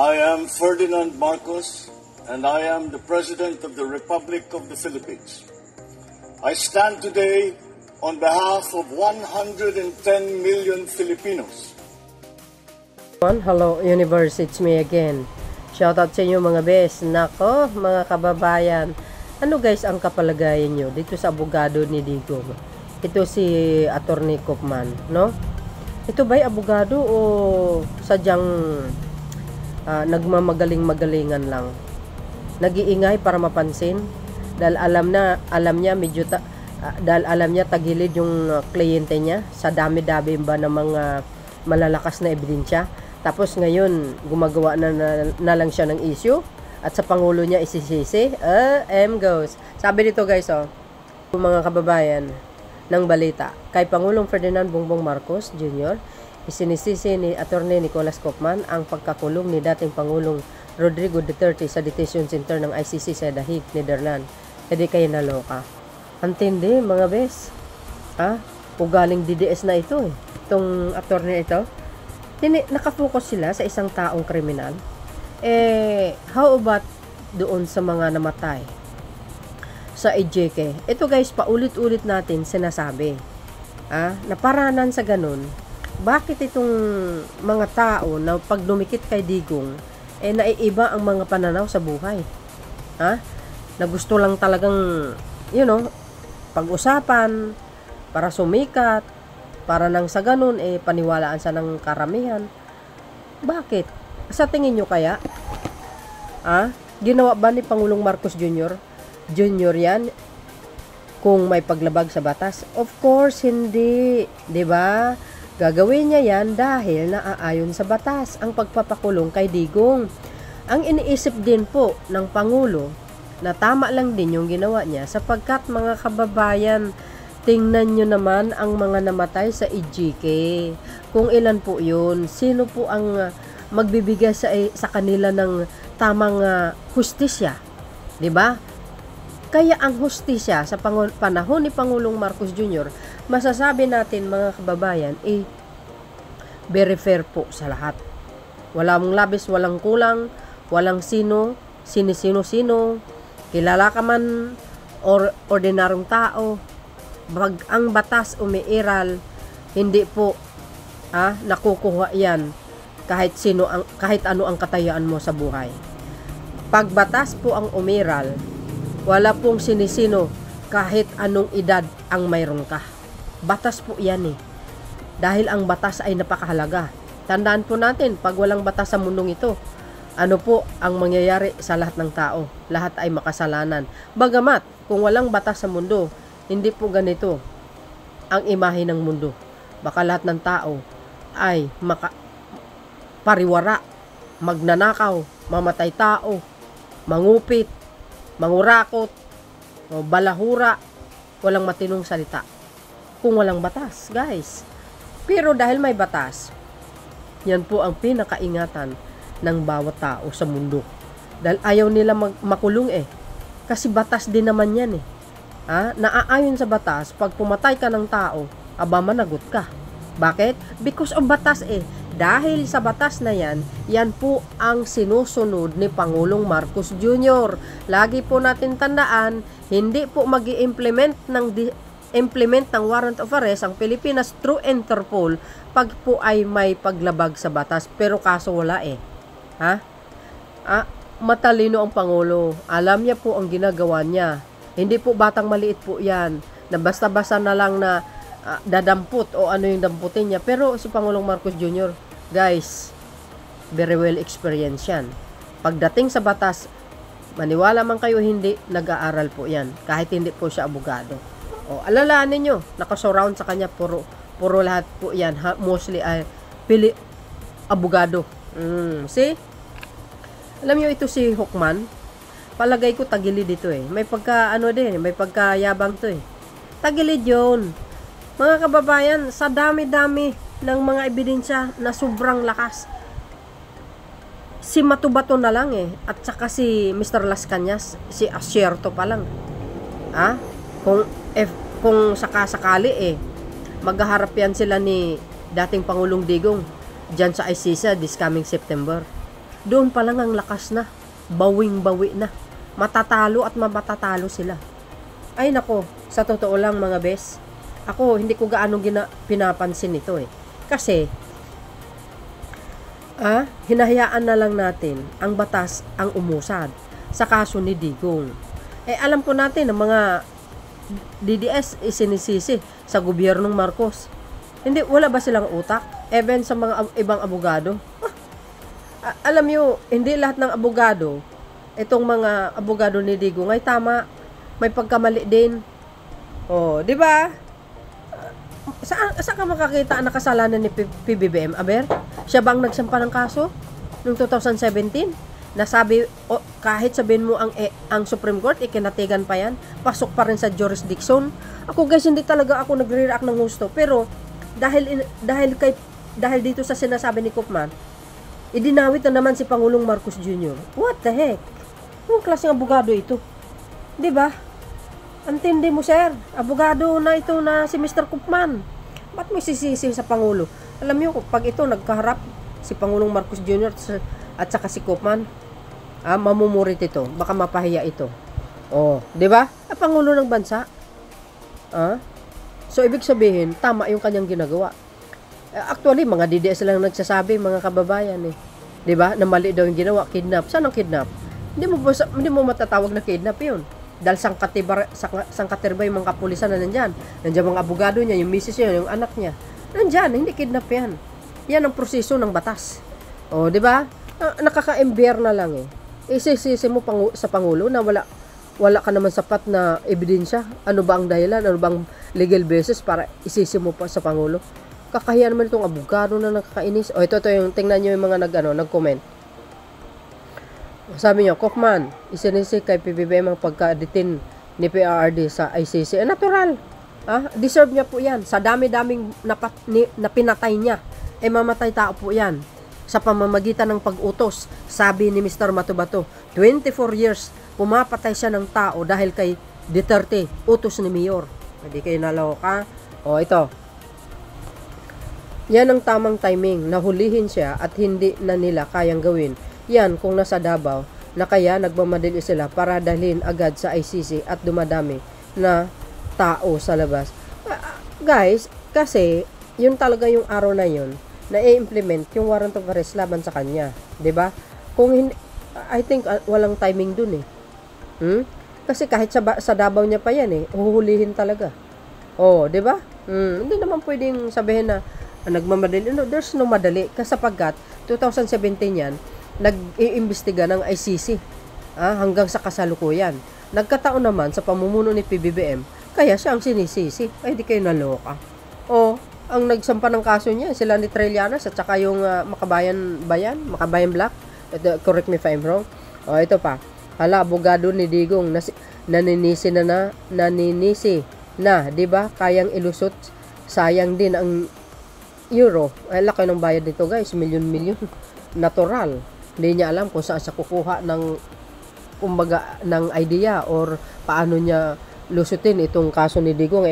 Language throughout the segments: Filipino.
I am Ferdinand Marcos, and I am the President of the Republic of the Philippines. I stand today on behalf of 110 million Filipinos. Hello Universe, it's me again. Shoutout sa inyo mga bes. Nako, mga kababayan. Ano guys ang kapalagayan nyo dito sa abogado ni Digong? Ito si Attorney Kopman, no? Ito ba'y abogado o sadyang nagmamagaling-magalingan lang? Nag-iingay para mapansin dahil alam niya medyo dahil alam niya tagilid yung kliyente niya sa dami-dami ba ng mga malalakas na ebidensya. Tapos ngayon gumagawa na lang siya ng issue at sa pangulo niya isisisi. Goes. Sabi dito guys, mga kababayan ng balita, kay Pangulong Ferdinand Bongbong Marcos Jr. isinisisi ni Attorney Nicolas Kopman ang pagkakulong ni dating Pangulong Rodrigo Duterte sa detention center ng ICC sa The Hague, Netherlands. Hindi kayo naloka. Antindi mga bes. Ugaling DDS na ito eh. Itong attorney ito. Nakafocus sila sa isang taong kriminal. How about doon sa mga namatay sa EJK? Ito guys, paulit-ulit natin sinasabi. Naparanan sa ganun. Bakit itong mga tao na pag dumikit kay Digong, naiiba ang mga pananaw sa buhay? Na gusto lang talagang, pag-usapan, para sumikat, para nang sa ganun, paniwalaan sa ng karamihan. Bakit? Sa tingin nyo kaya? Ginawa ba ni Pangulong Marcos Jr.? Junior yan kung may paglabag sa batas? Of course, hindi. 'Di ba? Gagawin niya yan dahil naaayon sa batas ang pagpapakulong kay Digong. Ang iniisip din po ng Pangulo na tama lang din yung ginawa niya sapagkat mga kababayan, tingnan nyo naman ang mga namatay sa EJK. Kung ilan po yun, sino po ang magbibigay sa kanila ng tamang hustisya? 'Di ba? Kaya ang hustisya sa panahon ni Pangulong Marcos Jr., masasabi natin mga kababayan, very fair po sa lahat. Walang labis, walang kulang, walang sino-sino, kilala ka man or ordinaryong tao. Ang batas umiiral, hindi po nakukuha yan kahit ano ang katayaan mo sa buhay. Pag batas po ang umiral, wala pong sinisino kahit anong edad ang mayroon ka. Batas po yan Dahil ang batas ay napakahalaga. Tandaan po natin, pag walang batas sa mundong ito, ano po ang mangyayari sa lahat ng tao? Lahat ay makasalanan. Bagamat, kung walang batas sa mundo, hindi po ganito ang imahe ng mundo. Baka lahat ng tao ay pariwara, magnanakaw, mamatay tao, mangupit, mangurakot, balahura, walang matinong salita. Kung walang batas, guys. Pero dahil may batas, yan po ang pinakaingatan ng bawat tao sa mundo. Dahil ayaw nila makulong Kasi batas din naman yan Naaayon sa batas, pag pumatay ka ng tao, managot ka. Bakit? Because of batas Dahil sa batas na yan po ang sinusunod ni Pangulong Marcos Jr. Lagi po natin tandaan, hindi po mag-i-implement ng warrant of arrest ang Pilipinas through Interpol pag po ay may paglabag sa batas. Pero kaso wala matalino ang Pangulo. Alam niya po ang ginagawa niya. Hindi po batang maliit po yan na basta-basta na lang na dadampot o ano yung damputin niya. Pero si Pangulong Marcos Jr., guys, very well experienced yan. Pagdating sa batas, maniwala man kayo hindi, nag-aaral po yan. Kahit hindi po siya abogado. Alalahanin nyo, nakasurround sa kanya, puro lahat po yan. Mostly ay abogado. See? Alam nyo ito si Hukman, palagay ko tagilid dito May may pagkayabang to Tagilid yun. Mga kababayan, sa dami-dami ng mga ebidensya na sobrang lakas. Si Matubato na lang at saka si Mr. Las Cañas, si Asierto pa lang. Kung sakasakali maghaharap yan sila ni dating Pangulong Digong dyan sa ICC this coming September. doon pa lang ang lakas na. Bawing-bawi na. Matatalo at matatalo sila. Ay nako, sa totoo lang mga bes, ako hindi ko gaano pinapansin ito eh. Kasi, hinahayaan na lang natin ang batas ang umusad sa kaso ni Digong. Alam po natin ang mga DDS isinisisi sa gobyernong Marcos. Hindi, wala ba silang utak? Even sa mga ibang abogado? Alam nyo, hindi lahat ng abogado, itong mga abogado ni Digong ay tama. May pagkamali din. Di ba? Saan ka makakita ang nakasalanan ni PBBM, Aber? Siya bang nagsampa ng kaso noong 2017? Nasabi, kahit sabihin mo ang Supreme Court, ikinatigan pa yan, pasok pa rin sa jurisdiction. Ako guys, hindi talaga ako nagre-react ng gusto. Pero, dahil dito sa sinasabi ni Koopman, idinawit na naman si Pangulong Marcos Jr. What the heck? Anong klaseng abogado ito? Diba? Antindi mo, sir. Abogado na ito na si Mr. Koopman. Ba't mo sisisi sa Pangulo? Alam niyo, pag ito nagkaharap si Pangulong Marcos Jr. at saka si Koopman, mamumurit ito. Baka mapahiya ito. Di ba? Pangulo ng bansa. So, ibig sabihin, tama yung kanyang ginagawa. Actually, mga DDS lang nagsasabi, mga kababayan eh. Di ba? Na mali daw yung ginawa. Kidnap. Saan ang kidnap? Hindi mo matatawag na kidnap yun. Dahil sangkatiba yung mga kapulisan na nandyan. Nandyan mga abogado niya, yung misis niya, yung anak niya. Nandyan, hindi kidnap yan. Yan ang proseso ng batas. Di ba? Nakaka-ember na lang eh. Isisisi mo sa Pangulo na wala ka naman sapat na ebidensya. Ano ba ang dahilan? Ano bang legal basis para isisi mo pa sa Pangulo? Kakahiya naman itong abogado na nakakainis. Ito yung tingnan nyo yung mga nag-comment. Sabi niyo, Koopman, isinisi kay PBBM ang pagka-detain ni PRRD sa ICC. Natural. Deserve niya po yan. Sa dami-daming na pinatay niya, mamatay tao po yan. Sa pamamagitan ng pag-utos, sabi ni Mr. Matubato, 24 years, pumapatay siya ng tao dahil kay Duterte, utos ni Mayor. Hindi kayo naloka. Ito. Yan ang tamang timing. Nahulihin siya at hindi na nila kayang gawin. Yan kung nasa Davao na kaya nagmamadali sila para dalhin agad sa ICC at dumadami na tao sa labas. Guys, kasi yun talaga yung araw na yun na i-implement yung warrant of arrest laban sa kanya. 'Di ba? Kung hindi, I think walang timing dun eh. Kasi kahit sa Davao niya pa yan eh, uhuhulihin talaga. 'di ba? Hindi naman pwedeng sabihin na nagmamadali. No, there's no madali kasi sapagkat 2017 yan nag-iimbestiga ng ICC hanggang sa kasalukuyan. Nagkataon naman sa pamumuno ni PBBM, kaya siya ang sinisisi. Ay, di kayo naloka. Ang nagsampa ng kaso niya, sila ni Trillanes at saka yung Makabayan Black. Correct me if I'm wrong. Ito pa. Hala, abogado ni Digong, naninisi na, di ba? Kayang ilusot. Sayang din ang euro. Ay, laki ng bayad nito guys, milyon-milyon. Natural. Hindi niya alam kung saan siya kukuha ng idea or paano niya lusutin itong kaso ni Digong.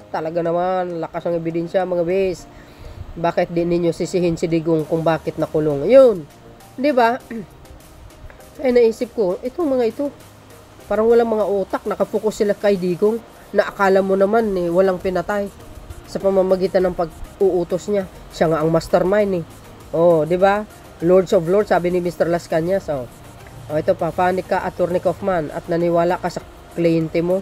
Talaga naman, lakas ang ebidensya mga bes. Bakit di ninyo sisihin si Digong kung bakit nakulong? Yun. Di ba? Naisip ko, itong mga ito, parang walang mga utak, nakapokus sila kay Digong, na akala mo naman walang pinatay sa pamamagitan ng pag-uutos niya. Siya nga ang mastermind di ba? Lords of Lords, sabi ni Mr. Las Cañas. Ito pa, panik ka, Attorney Kaufman, at naniwala ka sa kliyente mo.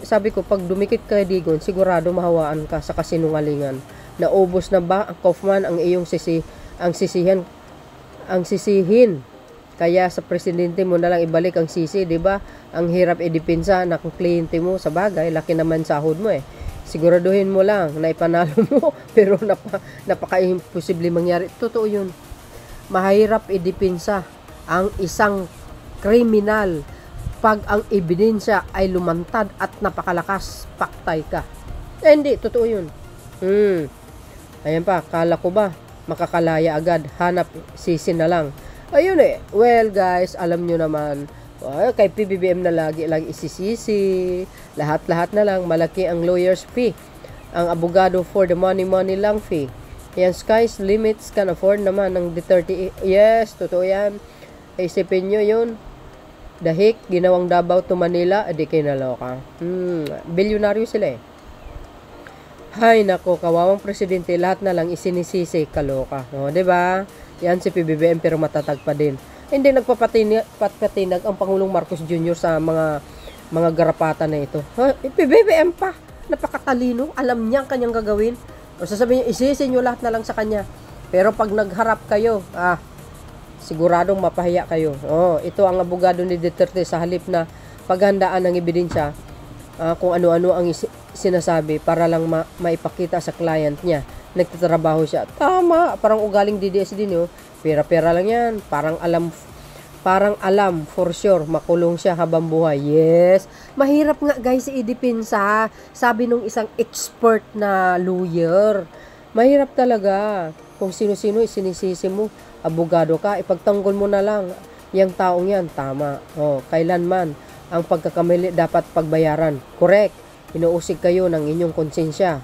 Sabi ko, pag dumikit kay Digong, sigurado mahawaan ka sa kasinungalingan. Naubos na ba ang Kaufman ang iyong sisihin? Kaya sa presidente mo na lang ibalik ang sisi, di ba? Ang hirap idepensa ng kliyente mo. Sa bagay, laki naman sahod mo Siguraduhin mo lang na ipanalo mo, pero napaka-imposible mangyari. Totoo yun. Mahirap idepensa ang isang kriminal pag ang ebidensya ay lumantad at napakalakas, paktay ka. Hindi, totoo yun. Ayan pa, kala ko ba makakalaya agad, hanap sisi na lang. Ayun well guys, alam nyo naman, kay PBBM na lagi isisisi, lahat na lang, malaki ang lawyer's fee, ang abogado for the money lang fee. Yan, sky's limits can afford naman ng D30. Yes, totoo yan. Isipin nyo yun. Dahik, ginawang Davao to Manila, edi kinaloka. Bilyonaryo sila eh. Hay nako, kawawang presidente, lahat na lang isinisisi, kaloka. O, diba? Yan si PBBM pero matatag pa din. Hindi nagpapatinag ang Pangulong Marcos Jr. sa mga garapatan na ito. PBBM pa, napakatalino, alam niya ang kanyang gagawin. O sasabihin niyo, isisi niyo lahat na lang sa kanya. Pero pag nagharap kayo, siguradong mapahiya kayo. Ito ang abogado ni Duterte sa halip na paghandaan ng ebidensya kung ano-ano ang sinasabi para lang maipakita sa client niya. Nagtatrabaho siya. Tama, parang ugaling DDS din yun. Pera-pera lang yan. Parang alam for sure makulong siya habang buhay. Yes. Mahirap nga guys i-depensa. Sabi nung isang expert na lawyer. Mahirap talaga. Kung sino-sino isinisisi mo, abogado ka, ipagtanggol mo na lang. Yang taong yan, tama. Kailanman ang pagkakamali dapat pagbayaran. Correct. Inuusig kayo ng inyong konsensya.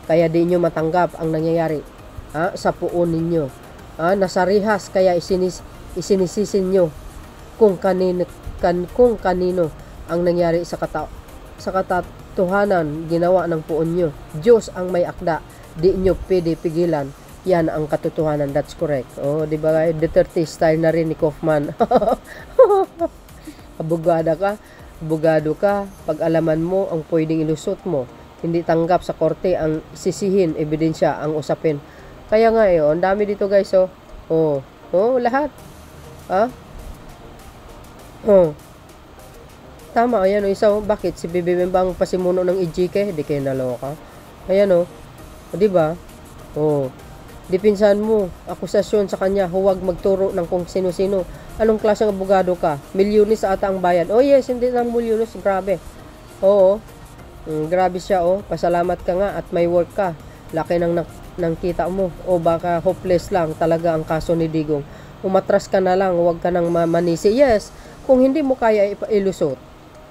Kaya di nyo matanggap ang nangyayari sa puon ninyo. Nasarihas kaya isinisisi nyo kung kanino ang nangyari sa katotohanan ginawa ng puon nyo. Diyos ang may akda, di nyo pwede pigilan. Yan ang katotohanan. That's correct. Di ba? Duterte style na rin ni Kaufman. Abogado ka, pag-alaman mo ang pwedeng ilusot mo. Hindi tanggap sa korte ang sisihin, ebidensya ang usapin. Kaya nga ang dami dito guys, lahat. Tama, ayan isa, bakit si BBM bang pasimuno ng EJK? Di kayo naloka. Ayan di ba? Dipinsan mo, akusasyon sa kanya, huwag magturo ng kung sino-sino. Anong klaseng abogado ka? Milyones ata ang bayan. Yes, hindi lang milyones, grabe. Grabe siya, pasalamat ka nga at may work ka. Laki ng kita mo. Baka hopeless lang talaga ang kaso ni Digong. Umatras ka na lang, huwag ka nang manisi. Yes, kung hindi mo kaya ilusot,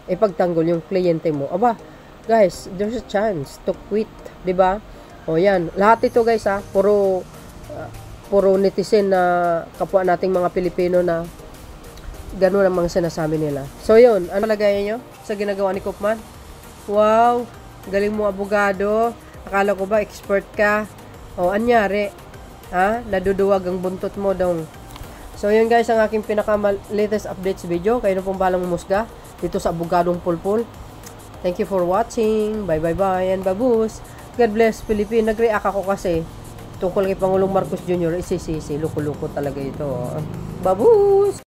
ipagtanggol yung kliyente mo. Guys, there's a chance to quit, di ba? Yan. Lahat ito guys puro netizen na kapwa nating mga Pilipino na gano'n ang mga sinasabi nila. So yun, ano palagayan nyo sa ginagawa ni Kaufman? Wow, galing mo abogado. Akala ko ba expert ka? Anyari? Naduduwag ang buntot mo dong. So yun guys, ang aking pinaka-latest updates video. Kayo na pong balang musga dito sa abogadong pulpul. Thank you for watching. Bye and babus. God bless Philippines. Nag-react ako kasi tungkol kay Pangulong Marcos Jr. Isisisi. Luko-luko talaga ito. Babus!